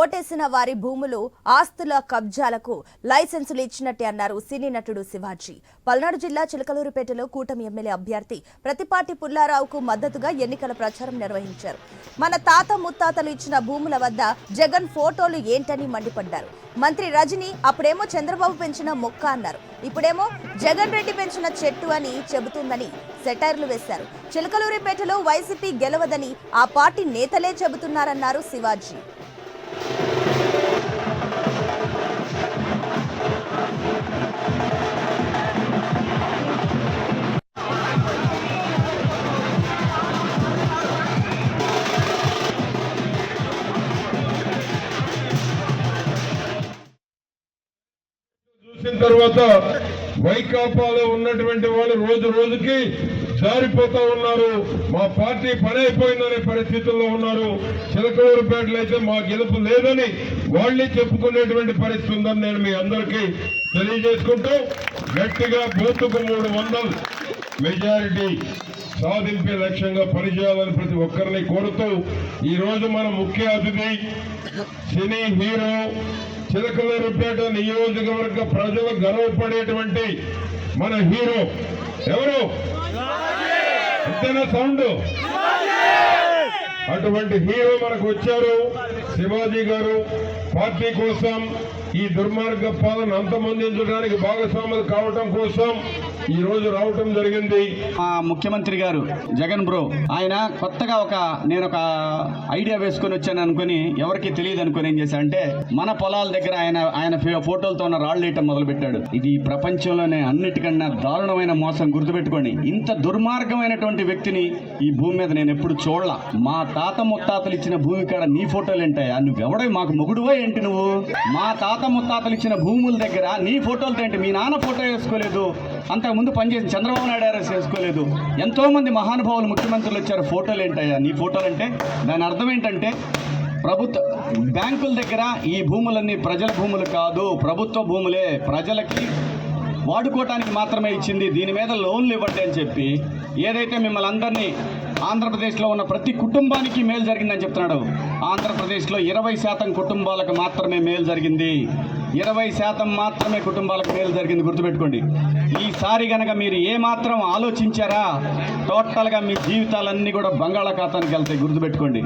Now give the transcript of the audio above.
ఓటేసిన వారి భూములు ఆస్తుల కబ్జాలకు లైసెన్సులు ఇచ్చినట్టే అన్నారు సినీ నటుడు శివాజీ. పల్నాడు జిల్లా చిలకలూరుపేటలో కూటమి ఎమ్మెల్యే అభ్యర్థి ప్రతిపాటి పుల్లారావుకు మద్దతుగా ఎన్నికల ప్రచారం నిర్వహించారు. మన తాత ముత్తాతలు ఇచ్చిన భూముల వద్ద జగన్ ఫోటోలు ఏంటని మండిపడ్డారు. మంత్రి రజని అప్పుడేమో చంద్రబాబు పెంచిన మొక్క అన్నారు, ఇప్పుడేమో జగన్ రెడ్డి పెంచిన చెట్టు అని చెబుతుందని సెటైర్లు వేశారు. చిలకలూరిపేటలో వైసీపీ గెలవదని ఆ పార్టీ నేతలే చెబుతున్నారన్నారు శివాజీ. చూసిన తర్వాత వైకాపాలో ఉన్నటువంటి వాళ్ళు రోజు రోజుకి జారిపోతా ఉన్నారు. మా పార్టీ పని అయిపోయిందనే పరిస్థితుల్లో ఉన్నారు. చిలకలూరుపేటలో అయితే మా గెలుపు లేదని వాళ్ళే చెప్పుకునేటువంటి పరిస్థితి ఉందని నేను మీ అందరికీ తెలియజేసుకుంటూ గట్టిగా బూతుకు 300 మెజారిటీ సాధింపే లక్ష్యంగా పనిచేయాలని ప్రతి ఒక్కరిని కోరుతూ ఈ రోజు మన ముఖ్య అతిథి సినీ హీరో చిలకలూరుపేట నియోజకవర్గ ప్రజలు గర్వపడేటువంటి మన హీరో ఎవరు? అంతేనా సౌండ్? అటువంటి హీరో మనకు వచ్చారు శివాజీ గారు. పార్టీ కోసం ఈ దుర్మార్గ పాలన అంతమొందించడానికి భాగస్వాములు కావటం కోసం ఈ రోజు రావటం జరిగింది. ముఖ్యమంత్రి గారు జగన్ బ్రో ఆయన కొత్తగా నేను ఒక ఐడియా వేసుకొని వచ్చాను అనుకుని ఎవరికి తెలియదు అనుకుని ఏం చేశా అంటే మన పొలాల దగ్గర ఆయన ఫోటోలతో ఉన్న రాళ్ళు వేయటం మొదలు పెట్టాడు. ఇది ప్రపంచంలోనే అన్నిటికన్నా దారుణమైన మోసం. గుర్తుపెట్టుకోండి, ఇంత దుర్మార్గమైనటువంటి వ్యక్తిని ఈ భూమి మీద నేను ఎప్పుడు చూడలా. మా తాత ముత్తాతలు ఇచ్చిన భూమి కాడ నీ ఫోటోలు ఏంటాయా? నువ్వెవడో మాకు మొగుడువో ఏంటి నువ్వు? మా తాత ముత్తాతలు ఇచ్చిన భూముల దగ్గర నీ ఫోటోలతో ఏంటి? మీ నాన్న ఫోటో వేసుకోలేదు, అంతకుముందు పనిచేసిన చంద్రబాబు నాయుడు అరెస్ట్ చేసుకోలేదు, ఎంతో మంది మహానుభావులు ముఖ్యమంత్రులు వచ్చారు, ఫోటోలు ఏంటయ్యా నీ ఫోటోలు అంటే? దాని అర్థం ఏంటంటే ప్రభుత్వ బ్యాంకుల దగ్గర ఈ భూములన్నీ ప్రజల భూములు కాదు, ప్రభుత్వ భూములే, ప్రజలకి వాడుకోవటానికి మాత్రమే ఇచ్చింది, దీని మీద లోన్లు ఇవ్వండి అని చెప్పి ఏదైతే మిమ్మల్ని అందరినీ ఆంధ్రప్రదేశ్లో ఉన్న ప్రతి కుటుంబానికి మేలు జరిగిందని చెప్తున్నాడు. ఆంధ్రప్రదేశ్లో 20% కుటుంబాలకు మాత్రమే మేలు జరిగింది. 20% మాత్రమే కుటుంబాలకు మేలు జరిగింది. గుర్తుపెట్టుకోండి. ఈసారి కనుక మీరు ఏమాత్రం ఆలోచించారా టోటల్గా మీ జీవితాలన్నీ కూడా బంగాళాఖాతానికి వెళ్తాయి. గుర్తుపెట్టుకోండి.